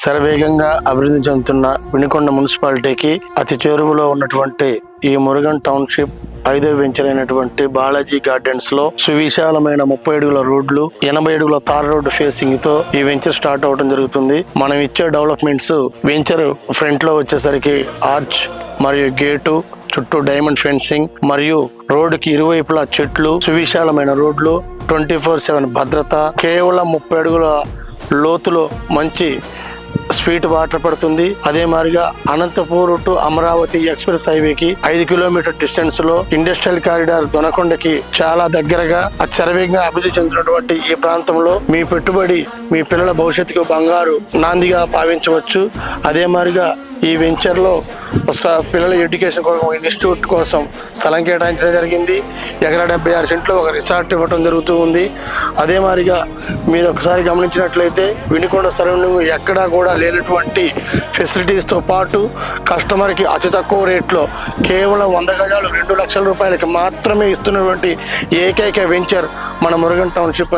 శరవేగంగా అభివృద్ధి చెందుతున్న వినుకొండ మున్సిపాలిటీకి అతి చేరువలో ఉన్నటువంటి ఈ మురుగన్ టౌన్షిప్ 5వ వెంచర్ అయినటువంటి బాలాజీ గార్డెన్స్ లో సువిశాలమైన 30 అడుగుల రోడ్లు 80 అడుగుల తార్ రోడ్డు ఫేసింగ్ తో ఈ వెంచర్ స్టార్ట్ అవడం జరుగుతుంది. మనం ఇచ్చే డెవలప్మెంట్స్ వెంచర్ ఫ్రంట్ లో వచ్చేసరికి ఆర్చ్ మరియు గేటు, చుట్టూ డైమండ్ ఫెన్సింగ్ మరియు రోడ్డుకి ఇరువైపులా చెట్లు, సువిశాలమైన రోడ్లు, 24/7 భద్రత, కేవలం 30 అడుగుల లోతులో మంచి స్వీట్ వాటర్ పడుతుంది. అదే మాదిరిగా అనంతపూర్ టు అమరావతి ఎక్స్ప్రెస్ హైవేకి 5 కిలోమీటర్ డిస్టెన్స్ లో ఇండస్ట్రియల్ కారిడార్ దొనకొండకి చాలా దగ్గరగా అత్యధికంగా అభివృద్ధి చెందినటువంటి ఈ ప్రాంతంలో మీ పెట్టుబడి మీ పిల్లల భవిష్యత్తుకు బంగారు నాందిగా భావించవచ్చు. అదే మాదిరిగా ఈ వెంచర్ లో పిల్లల ఎడ్యుకేషన్ కోసం ఇన్స్టిట్యూట్ కోసం స్థలం కేటాయించడం జరిగింది. ఎకరా 76 సెంట్లు ఒక రిసార్ట్ ఇవ్వడం జరుగుతూ ఉంది. అదే మాదిరిగా మీరు ఒకసారి గమనించినట్లయితే వినుకొండ సరౌండింగ్ ఎక్కడా కూడా లేనటువంటి ఫెసిలిటీస్ తో పాటు కస్టమర్ కి అతి తక్కువ రేట్లో కేవలం 100 గజాలు 2 లక్షల రూపాయలకి మాత్రమే ఇస్తున్నటువంటి ఏకైక వెంచర్ మన మురుగన్ టౌన్షిప్